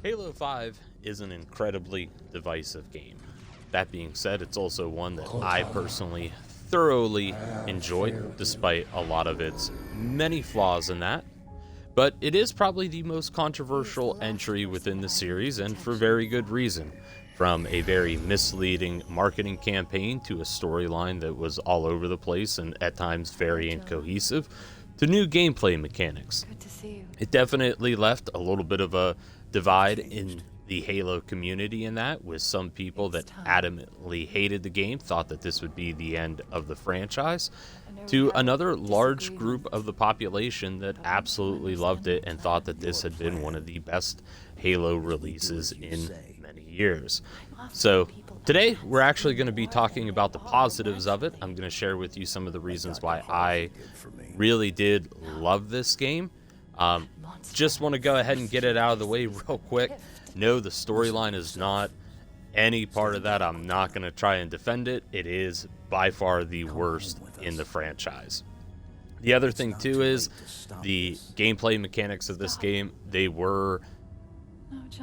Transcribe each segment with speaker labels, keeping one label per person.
Speaker 1: Halo 5 is an incredibly divisive game. That being said, it's also one that I personally thoroughly enjoyed, despite a lot of its many flaws in that. But it is probably the most controversial entry within the series, and for very good reason. From a very misleading marketing campaign to a storyline that was all over the place and at times very incohesive, to new gameplay mechanics.
Speaker 2: Good to see you.
Speaker 1: It definitely left a little bit of a divide in the Halo community in that, with some people that adamantly hated the game, thought that this would be the end of the franchise, to another large group of the population that absolutely loved it and thought that this had been one of the best Halo releases in many years. So today we're actually going to be talking about the positives of it. I'm going to share with you some of the reasons why I really did love this game. Just want to go ahead and get it out of the way real quick. No, the storyline is not any part of that. I'm not going to try and defend it. It is by far the worst in the franchise. The other thing too is the gameplay mechanics of this game. They were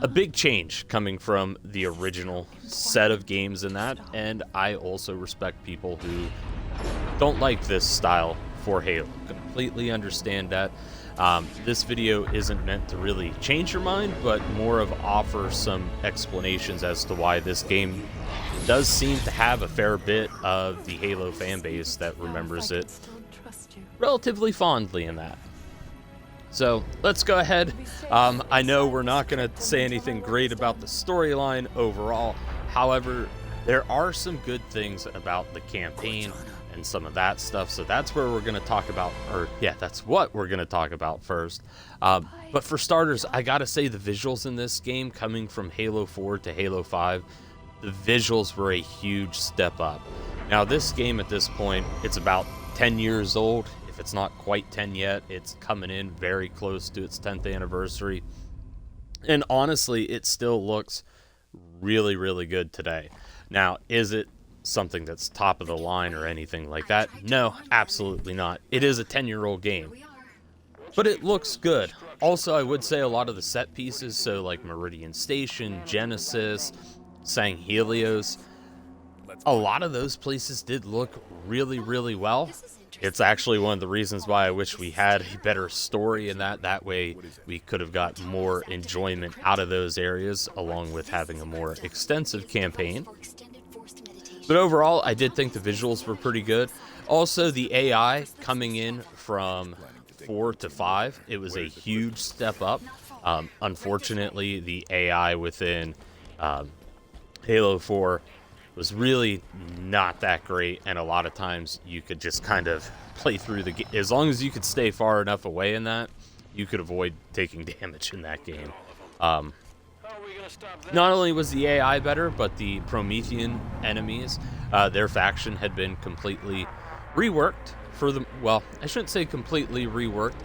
Speaker 1: a big change coming from the original set of games in that, and I also respect people who don't like this style for Halo. Completely understand that. This video isn't meant to really change your mind, but more of offer some explanations as to why this game does seem to have a fair bit of the Halo fan base that remembers it relatively fondly in that. So let's go ahead. I know we're not going to say anything great about the storyline overall. However, there are some good things about the campaign and some of that stuff, so that's where we're going to talk about, or yeah, that's what we're going to talk about first. But for starters, I gotta say the visuals in this game, coming from Halo 4 to Halo 5, the visuals were a huge step up. Now this game at this point, it's about 10 years old. If it's not quite 10 yet, it's coming in very close to its 10th anniversary, and honestly it still looks really, really good today. Now, is it something that's top of the line or anything like that? No, absolutely not. It is a 10-year-old game, but it looks good. Also, I would say a lot of the set pieces, so like Meridian Station, Genesis, Sang Helios, a lot of those places did look really, really well. It's actually one of the reasons why I wish we had a better story in that. That way we could have got more enjoyment out of those areas, along with having a more extensive campaign. But overall, I did think the visuals were pretty good. Also, the AI coming in from 4 to 5, it was a huge step up. Unfortunately, the AI within Halo 4 was really not that great, and a lot of times you could just kind of play through the game. As long as you could stay far enough away in that, you could avoid taking damage in that game. Not only was the AI better, but the Promethean enemies, their faction had been completely reworked for the, well, I shouldn't say completely reworked,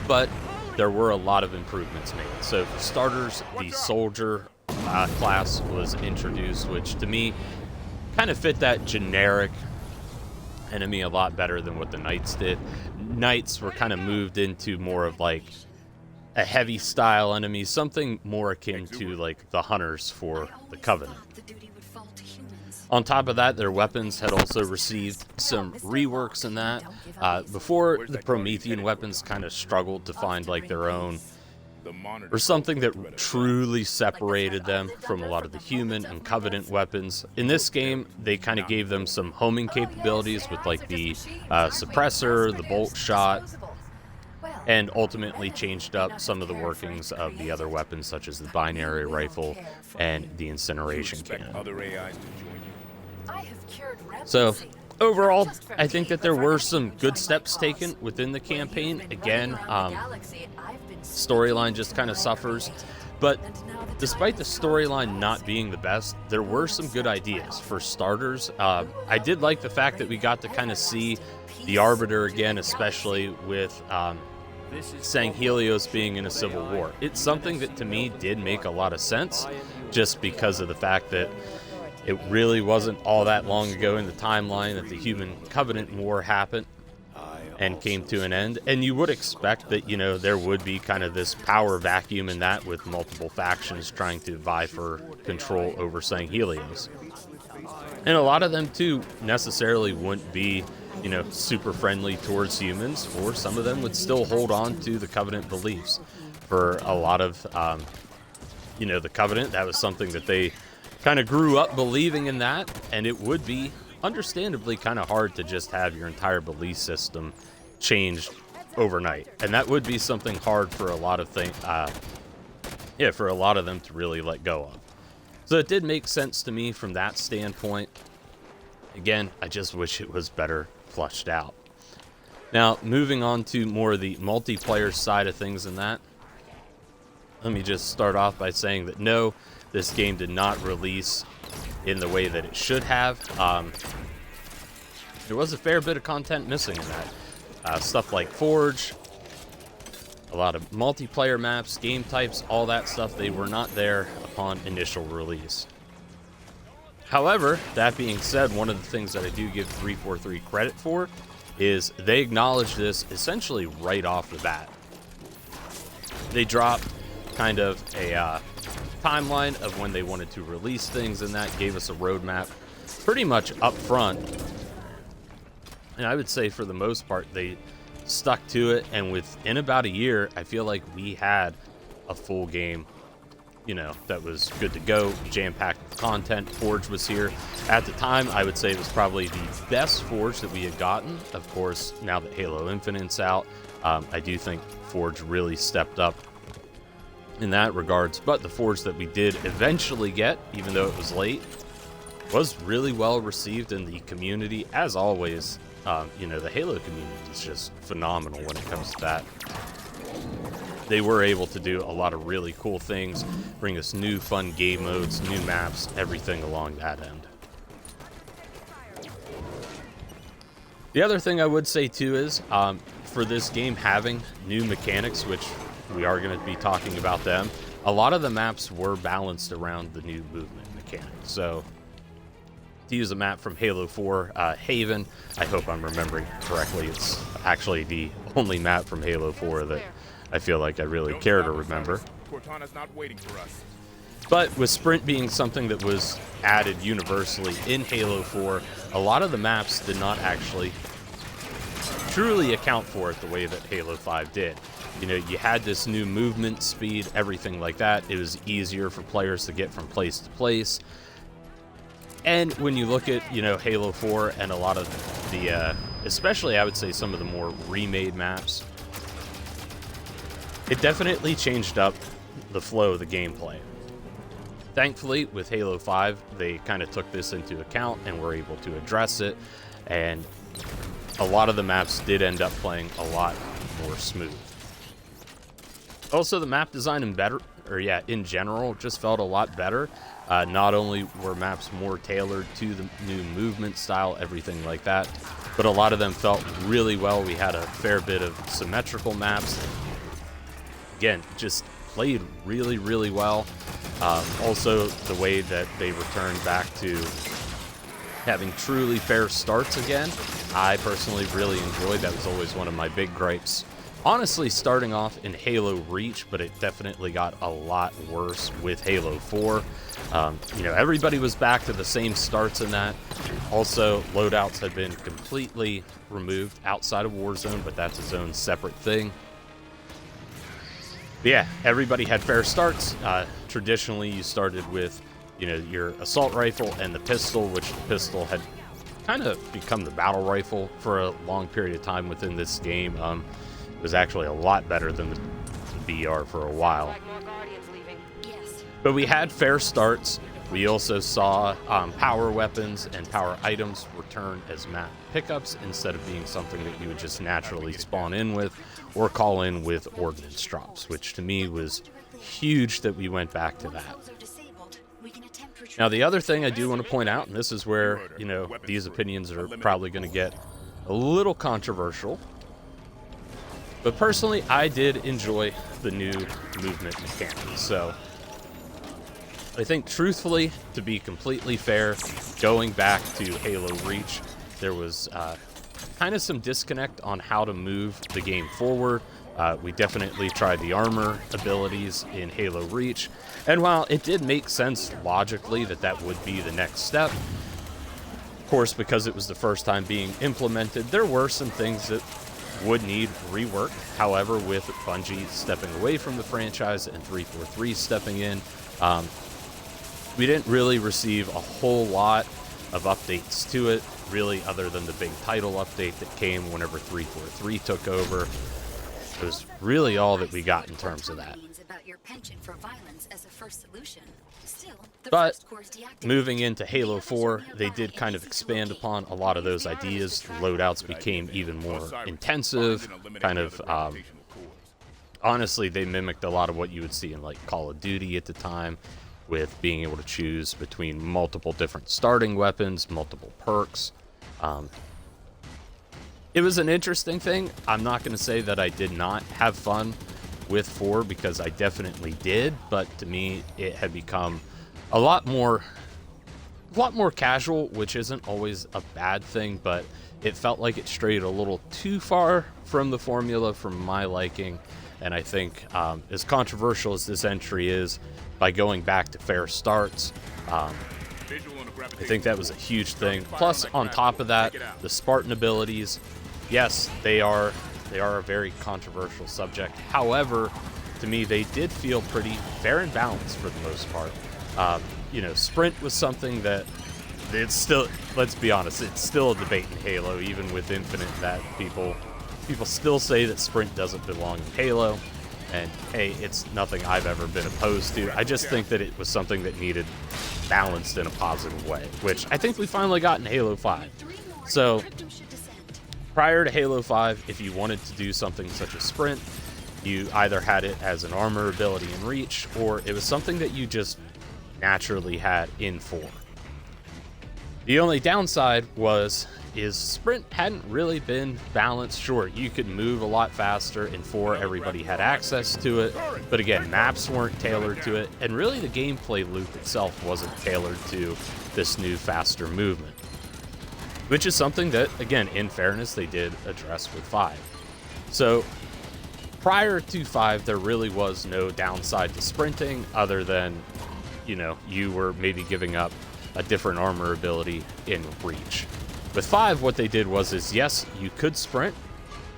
Speaker 1: but there were a lot of improvements made. So for starters, the soldier class was introduced, which to me kind of fit that generic enemy a lot better than what the Knights did. Knights were kind of moved into more of like a heavy style enemy, something more akin to like the Hunters for the Covenant. On top of that, their weapons had also received some reworks in that. Before, the Promethean weapons kind of struggled to find like their own, or something that truly separated them from a lot of the human and Covenant weapons. In this game, they kind of gave them some homing capabilities with like the suppressor, the bolt shot, and ultimately changed up some of the workings of the other weapons, such as the binary rifle and the incineration cannon. So overall, I think that there were some good steps taken within the campaign. Again, storyline just kind of suffers, but despite the storyline not being the best, there were some good ideas. For starters, I did like the fact that we got to kind of see the Arbiter again, especially with Sang Helios being in a civil war. It's something that to me did make a lot of sense, just because of the fact that it really wasn't all that long ago in the timeline that the Human Covenant War happened. and came to an end. And you would expect that, you know, there would be kind of this power vacuum in that, with multiple factions trying to vie for control over Sanghelios. And a lot of them, too, necessarily wouldn't be, you know, super friendly towards humans, or some of them would still hold on to the Covenant beliefs. For a lot of, you know, the Covenant, that was something that they kind of grew up believing in that, and it would be understandably kind of hard to just have your entire belief system changed overnight. And that would be something hard for a lot of things, for a lot of them to really let go of. So it did make sense to me from that standpoint. Again, I just wish it was better flushed out. Now, moving on to more of the multiplayer side of things in that, let me just start off by saying that no, this game did not release in the way that it should have. There was a fair bit of content missing in that. Stuff like Forge, a lot of multiplayer maps, game types, all that stuff, they were not there upon initial release. However, that being said, one of the things that I do give 343 credit for is they acknowledged this essentially right off the bat. They dropped kind of a timeline of when they wanted to release things, and that gave us a roadmap pretty much up front. And I would say for the most part, they stuck to it, and within about a year, I feel like we had a full game, you know, that was good to go, jam-packed with content. Forge was here. At the time, I would say it was probably the best Forge that we had gotten. Of course, now that Halo Infinite's out, I do think Forge really stepped up in that regards. But the Forge that we did eventually get, even though it was late, was really well received in the community. As always, you know, the Halo community is just phenomenal when it comes to that. They were able to do a lot of really cool things, bring us new fun game modes, new maps, everything along that end. The other thing I would say too is, for this game having new mechanics, which we are going to be talking about them, a lot of the maps were balanced around the new movement mechanics. So, to use a map from Halo 4, Haven, I hope I'm remembering correctly, it's actually the only map from Halo 4 that I feel like I really care to remember.
Speaker 2: Cortana's not waiting for us.
Speaker 1: But with Sprint being something that was added universally in Halo 4, a lot of the maps did not actually truly account for it the way that Halo 5 did. You know, you had this new movement speed, everything like that. It was easier for players to get from place to place. And when you look at, you know, Halo 4 and a lot of the, especially I would say some of the more remade maps, it definitely changed up the flow of the gameplay. Thankfully, with Halo 5, they kind of took this into account and were able to address it, and a lot of the maps did end up playing a lot more smooth. Also, the map design in general just felt a lot better. Not only were maps more tailored to the new movement style, everything like that, but a lot of them felt really well. We had a fair bit of symmetrical maps. Again, just played really, really well. Also, the way that they returned back to having truly fair starts again, I personally really enjoyed. That was always one of my big gripes. Honestly, starting off in Halo Reach, but it definitely got a lot worse with Halo 4. You know, everybody was back to the same starts in that. Also, loadouts had been completely removed outside of Warzone, but that's its own separate thing. But yeah, everybody had fair starts. Traditionally, you started with, you know, your assault rifle and the pistol, which the pistol had kind of become the battle rifle for a long period of time within this game. It was actually a lot better than the BR for a while. But we had fair starts. We also saw power weapons and power items return as map pickups instead of being something that you would just naturally spawn in with or call in with ordnance drops, which to me was huge that we went back to that. Now, the other thing I do want to point out, and this is where, you know, these opinions are probably going to get a little controversial, but personally, I did enjoy the new movement mechanics. So I think, truthfully, to be completely fair, going back to Halo Reach, there was kind of some disconnect on how to move the game forward. We definitely tried the armor abilities in Halo Reach, and while it did make sense logically that that would be the next step, of course, because it was the first time being implemented, there were some things that would need rework. However, with Bungie stepping away from the franchise and 343 stepping in, we didn't really receive a whole lot of updates to it, really, other than the big title update that came whenever 343 took over. It was really all that we got in terms of that. But moving into Halo 4, they did kind of expand upon a lot of those ideas. Loadouts became even more intensive, kind of, honestly, they mimicked a lot of what you would see in like Call of Duty at the time, with being able to choose between multiple different starting weapons, multiple perks. It was an interesting thing. I'm not going to say that I did not have fun with 4, because I definitely did, but to me it had become a lot more casual, which isn't always a bad thing, but it felt like it strayed a little too far from the formula for my liking. And I think as controversial as this entry is, by going back to fair starts, I think that was a huge thing. Plus, on top of that, the Spartan abilities, yes, they are a very controversial subject. However, to me, they did feel pretty fair and balanced for the most part. You know, sprint was something that it's still, let's be honest, it's still a debate in Halo, even with Infinite, that people still say that sprint doesn't belong in Halo. And hey, it's nothing I've ever been opposed to. I just think that it was something that needed balanced in a positive way, which I think we finally got in Halo 5. So prior to Halo 5, if you wanted to do something such as sprint, you either had it as an armor ability in Reach, or it was something that you just naturally had in 4. The only downside is sprint hadn't really been balanced. Sure, you could move a lot faster in 4, everybody had access to it, but again, maps weren't tailored to it, and really the gameplay loop itself wasn't tailored to this new faster movement, which is something that, again, in fairness, they did address with 5. So prior to 5, there really was no downside to sprinting other than, you know, you were maybe giving up a different armor ability in Reach. With 5, what they did was yes, you could sprint.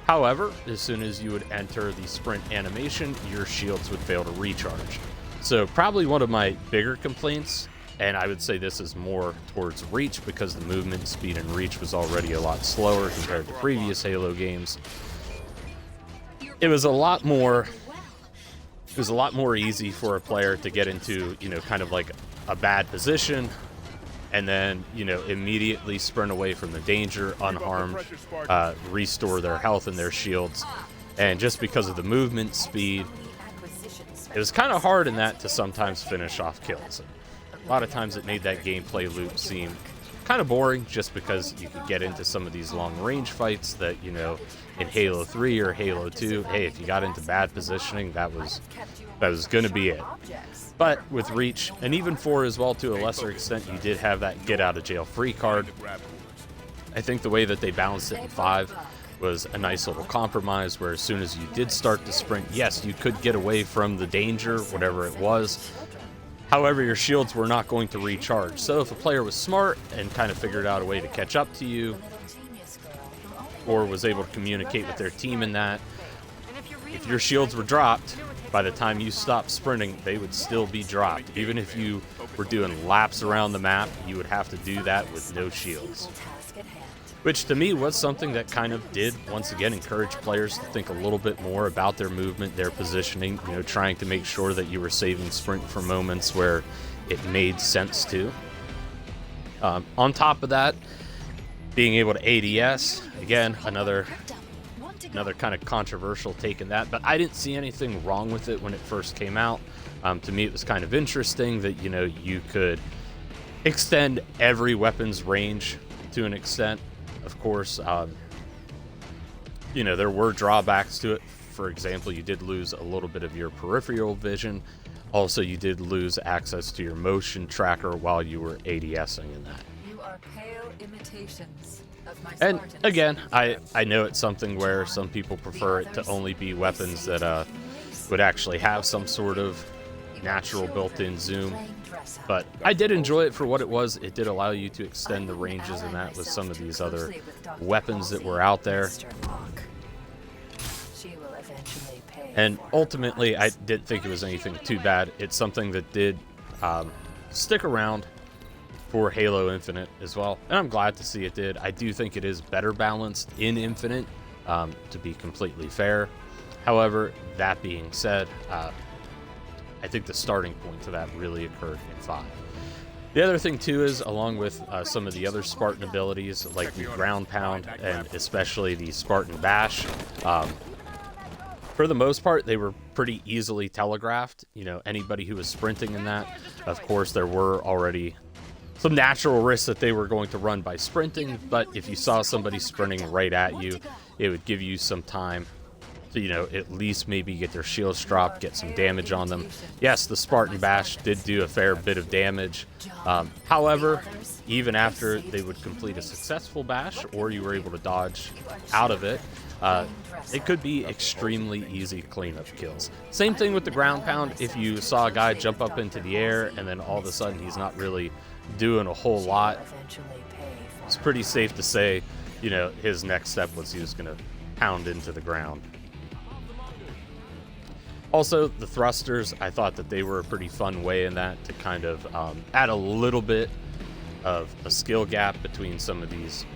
Speaker 1: However, as soon as you would enter the sprint animation, your shields would fail to recharge. So probably one of my bigger complaints, and I would say this is more towards Reach because the movement speed in Reach was already a lot slower compared to previous Halo games. It was a lot more easy for a player to get into, you know, kind of like a bad position, and then, you know, immediately sprint away from the danger unharmed, restore their health and their shields. And just because of the movement speed, it was kind of hard in that to sometimes finish off kills. A lot of times it made that gameplay loop seem kind of boring, just because you could get into some of these long range fights that, you know, in Halo 3 or Halo 2, hey, if you got into bad positioning, that was going to be it. But with Reach, and even 4 as well to a lesser extent, you did have that get out of jail free card. I think the way that they balanced it in 5 was a nice little compromise, where as soon as you did start to sprint, yes, you could get away from the danger, whatever it was. However, your shields were not going to recharge. So if a player was smart and kind of figured out a way to catch up to you, or was able to communicate with their team in that, if your shields were dropped, by the time you stopped sprinting, they would still be dropped. Even if you were doing laps around the map, you would have to do that with no shields. Which to me was something that kind of did, once again, encourage players to think a little bit more about their movement, their positioning, you know, trying to make sure that you were saving sprint for moments where it made sense to. On top of that, being able to ADS, again, another kind of controversial take in that, but I didn't see anything wrong with it when it first came out. To me, it was kind of interesting that, you know, you could extend every weapon's range to an extent. Of course, you know, there were drawbacks to it. For example, you did lose a little bit of your peripheral vision. Also, you did lose access to your motion tracker while you were ADSing in that.
Speaker 3: You are pale imitations
Speaker 1: And again, I know it's something where some people prefer it to only be weapons that would actually have some sort of natural built-in zoom, but I did enjoy it for what it was. It did allow you to extend the ranges in that with some of these other weapons that were out there. And ultimately, I didn't think it was anything too bad. It's something that did stick around for Halo Infinite as well, and I'm glad to see it did. I do think it is better balanced in Infinite, to be completely fair. However, that being said, I think the starting point to that really occurred in 5. The other thing too is, along with some of the other Spartan abilities like the ground pound and especially the Spartan bash, for the most part they were pretty easily telegraphed. You know, anybody who was sprinting in that, of course there were already some natural risks that they were going to run by sprinting, but if you saw somebody sprinting right at you, it would give you some time to, you know, at least maybe get their shields dropped, get some damage on them. Yes, the Spartan Bash did do a fair bit of damage. However, even after they would complete a successful bash, or you were able to dodge out of it, it could be extremely easy cleanup kills. Same thing with the ground pound. If you saw a guy jump up into the air and then all of a sudden he's not really doing a whole lot, it's pretty safe to say, you know, his next step was he was going to pound into the ground. Also, the thrusters, I thought that they were a pretty fun way in that to kind of add a little bit of a skill gap between some of these,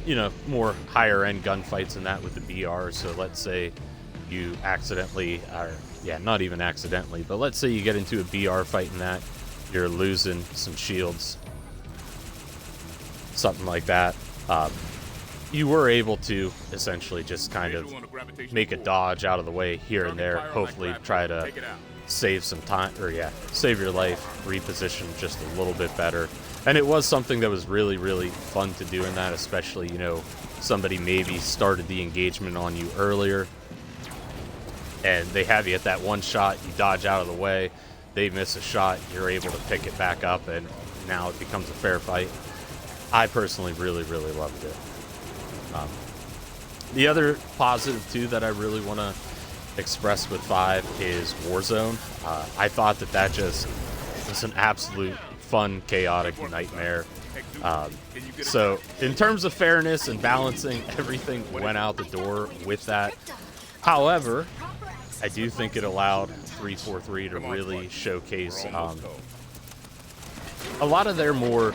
Speaker 1: you know, more higher end gunfights and that with the BR. So let's say you accidentally, or yeah, not even accidentally, but let's say you get into a BR fight in that, you're losing some shields, something like that. You were able to essentially just kind of make a dodge out of the way here and there, hopefully try to save some time, or yeah, save your life, reposition just a little bit better. And it was something that was really, really fun to do in that, especially, you know, somebody maybe started the engagement on you earlier and they have you at that one shot, you dodge out of the way, they miss a shot, you're able to pick it back up, and now it becomes a fair fight. I personally really, really loved it. The other positive too that I really want to express with 5 is Warzone. I thought that just was an absolute fun, chaotic nightmare. So in terms of fairness and balancing, everything went out the door with that. However, I do think it allowed 343 to really showcase a lot of their more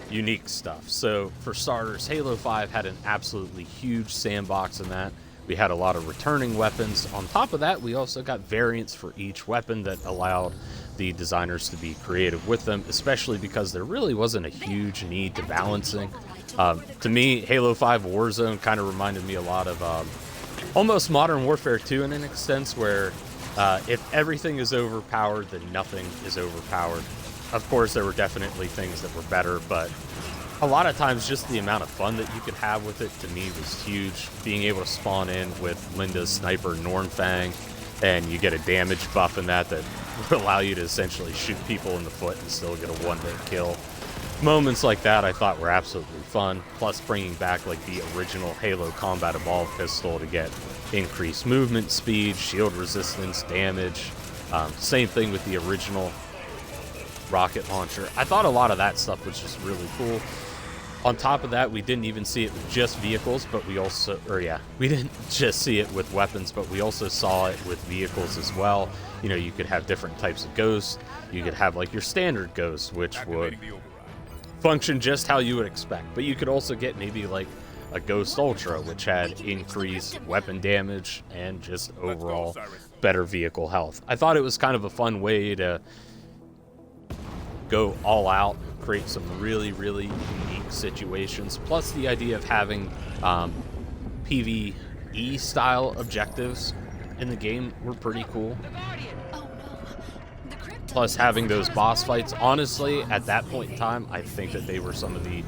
Speaker 1: unique stuff. So for starters, Halo 5 had an absolutely huge sandbox in that. We had a lot of returning weapons. On top of that, we also got variants for each weapon that allowed the designers to be creative with them, especially because there really wasn't a huge need to balancing. To me, Halo 5 Warzone kind of reminded me a lot of almost Modern Warfare 2 in an extent, where if everything is overpowered, then nothing is overpowered. Of course, there were definitely things that were better, but a lot of times just the amount of fun that you could have with it, to me, was huge. Being able to spawn in with Linda's sniper Nornfang, and you get a damage buff in that would allow you to essentially shoot people in the foot and still get a one-hit kill. Moments like that I thought were absolutely fun, plus bringing back like the original Halo Combat Evolved pistol to get increased movement speed, shield resistance, damage. Same thing with the original rocket launcher. I thought a lot of that stuff was just really cool. On top of that, we didn't even see it with just vehicles, but we also, we didn't just see it with weapons, but we also saw it with vehicles as well. You know, you could have different types of ghosts. You could have like your standard ghost, which would function just how you would expect, but you could also get maybe like a Ghost Ultra, which had increased weapon damage and just overall better vehicle health. I thought it was kind of a fun way to go all out, create some really, really unique situations. Plus the idea of having PvE style objectives in the game were pretty cool. Plus having those boss fights, honestly, at that point in time, I think that they were some of the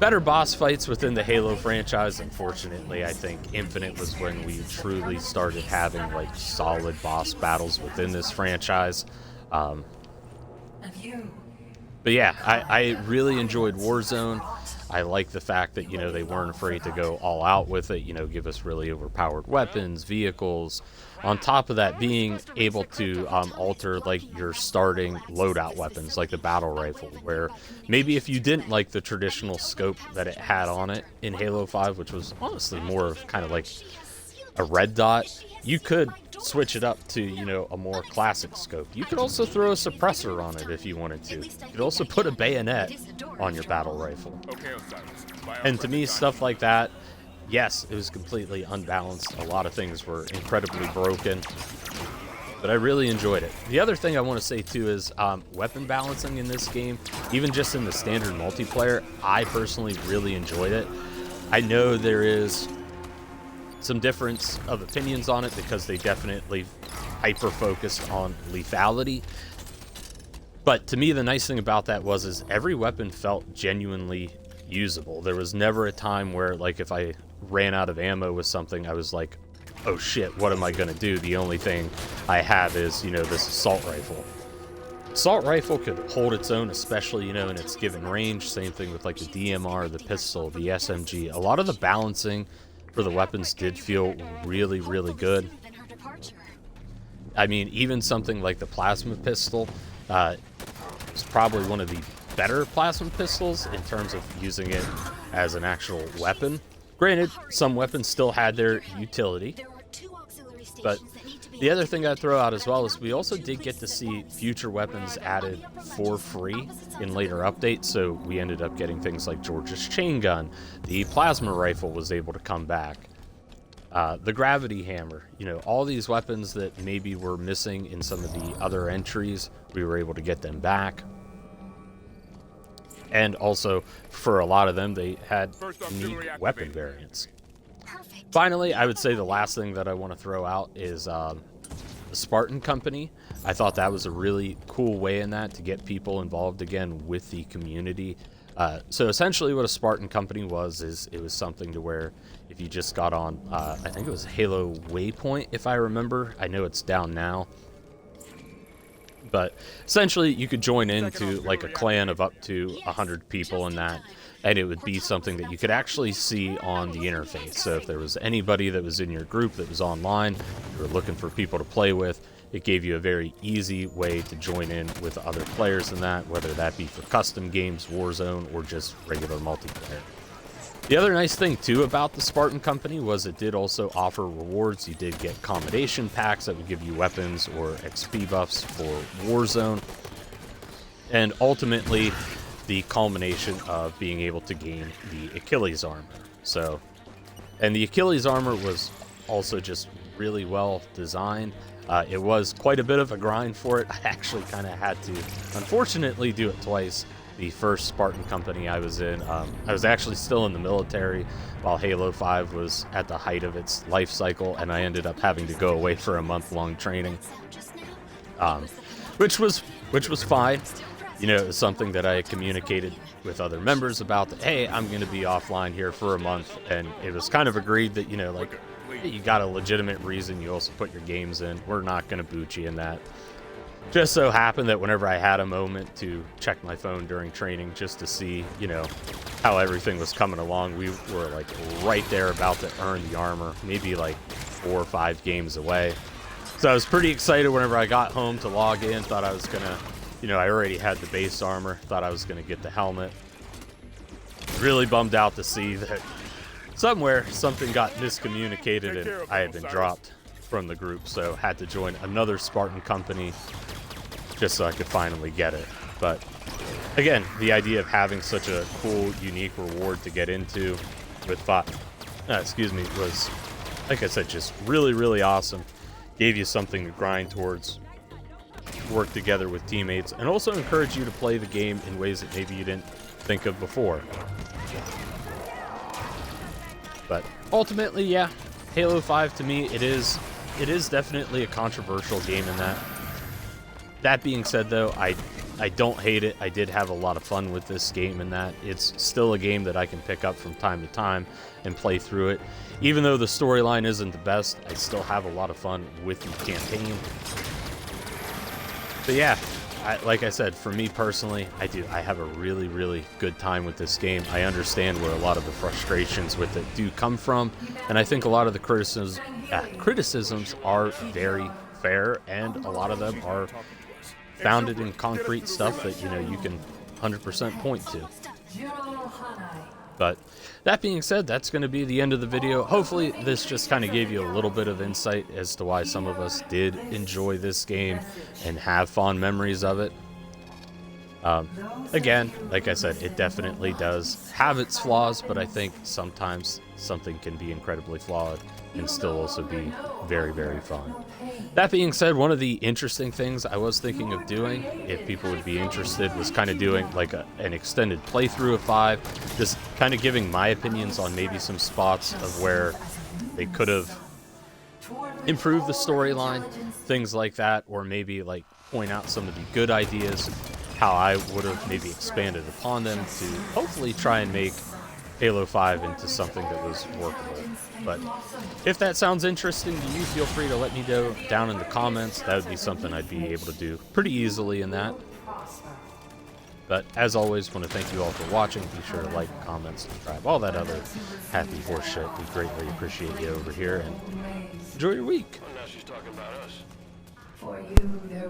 Speaker 1: better boss fights within the Halo franchise. Unfortunately, I think Infinite was when we truly started having like solid boss battles within this franchise. But yeah, I really enjoyed Warzone. I like the fact that, you know, they weren't afraid to go all out with it, you know, give us really overpowered weapons, vehicles. On top of that, being able to alter like your starting loadout weapons, like the battle rifle, where maybe if you didn't like the traditional scope that it had on it in Halo 5, which was honestly more of kind of like a red dot, you could switch it up to, you know, a more classic scope. You could also throw a suppressor on it if you wanted to. You could also put a bayonet on your battle rifle.
Speaker 2: Okay, Osiris. By our
Speaker 1: And to me,
Speaker 2: reckoning,
Speaker 1: stuff like that, yes, it was completely unbalanced. A lot of things were incredibly broken, but I really enjoyed it. The other thing I want to say too is weapon balancing in this game, even just in the standard multiplayer, I personally really enjoyed it. I know there is some difference of opinions on it because they definitely hyper focused on lethality. But to me, the nice thing about that is every weapon felt genuinely usable. There was never a time where, like, if I ran out of ammo with something, I was like, oh shit, what am I gonna do? The only thing I have is, you know, this assault rifle. Assault rifle could hold its own, especially, you know, in its given range. Same thing with like the DMR, the pistol, the SMG. A lot of the balancing for the weapons did feel really, really good. I mean, even something like the plasma pistol is probably one of the better plasma pistols in terms of using it as an actual weapon. Granted, some weapons still had their utility, but the other thing I'd throw out as well is we also did get to see future weapons added for free in later updates. So we ended up getting things like George's chain gun, the plasma rifle was able to come back, the gravity hammer, you know, all these weapons that maybe were missing in some of the other entries, we were able to get them back. And also, for a lot of them, they had unique weapon variants. Finally, I would say the last thing that I want to throw out is the Spartan Company. I thought that was a really cool way in that to get people involved again with the community. So essentially what a Spartan Company is it was something to where if you just got on, I think it was Halo Waypoint, if I remember. I know it's down now. But essentially you could join into like a clan of up to 100 people in that, and it would be something that you could actually see on the interface. So if there was anybody that was in your group that was online, you were looking for people to play with, it gave you a very easy way to join in with other players in that, whether that be for custom games, Warzone, or just regular multiplayer. The other nice thing too about the Spartan Company was it did also offer rewards. You did get combination packs that would give you weapons or XP buffs for Warzone, and ultimately the culmination of being able to gain the Achilles armor. So, and the Achilles armor was also just really well designed. It was quite a bit of a grind for it. I actually kind of had to, unfortunately, do it twice. The first Spartan Company I was in, I was actually still in the military while Halo 5 was at the height of its life cycle, and I ended up having to go away for a month-long training, which was fine. You know, it was something that I communicated with other members about, that, hey, I'm going to be offline here for a month, and it was kind of agreed that, you know, like, hey, you got a legitimate reason, you also put your games in, we're not going to boot you in that. Just so happened that whenever I had a moment to check my phone during training just to see, you know, how everything was coming along, we were like right there about to earn the armor, maybe like 4 or 5 games away. So I was pretty excited whenever I got home to log in, thought I was gonna, you know, I already had the base armor, thought I was gonna get the helmet. Really bummed out to see that somewhere something got miscommunicated and I had been dropped from the group, so had to join another Spartan Company just so I could finally get it. But again, the idea of having such a cool, unique reward to get into with was, like I said, just really, really awesome. Gave you something to grind towards, work together with teammates, and also encourage you to play the game in ways that maybe you didn't think of before. But ultimately, yeah, Halo 5 to me, it is definitely a controversial game in that. That being said, though, I don't hate it. I did have a lot of fun with this game in that it's still a game that I can pick up from time to time and play through it. Even though the storyline isn't the best, I still have a lot of fun with the campaign. But yeah, like I said, for me personally, I have a really, really good time with this game. I understand where a lot of the frustrations with it do come from, and I think a lot of the criticisms are very fair, and a lot of them are founded in concrete stuff that, you know, you can 100% point to. But that being said, that's going to be the end of the video. Hopefully this just kind of gave you a little bit of insight as to why some of us did enjoy this game and have fond memories of it. Again, like I said, it definitely does have its flaws, but I think sometimes something can be incredibly flawed and still also be very, very fun. That being said, one of the interesting things I was thinking of doing, if people would be interested, was kind of doing like an extended playthrough of 5, just kind of giving my opinions on maybe some spots of where they could have improved the storyline, things like that, or maybe like point out some of the good ideas, how I would have maybe expanded upon them to hopefully try and make Halo 5 into something that was workable. But if that sounds interesting to you, feel free to let me know down in the comments. That would be something I'd be able to do pretty easily in that. But as always, want to thank you all for watching. Be sure to like, comment, subscribe, all that other happy horse shit. We greatly appreciate you over here, and enjoy your week.
Speaker 3: Well, now she's talking about us.
Speaker 4: For you, there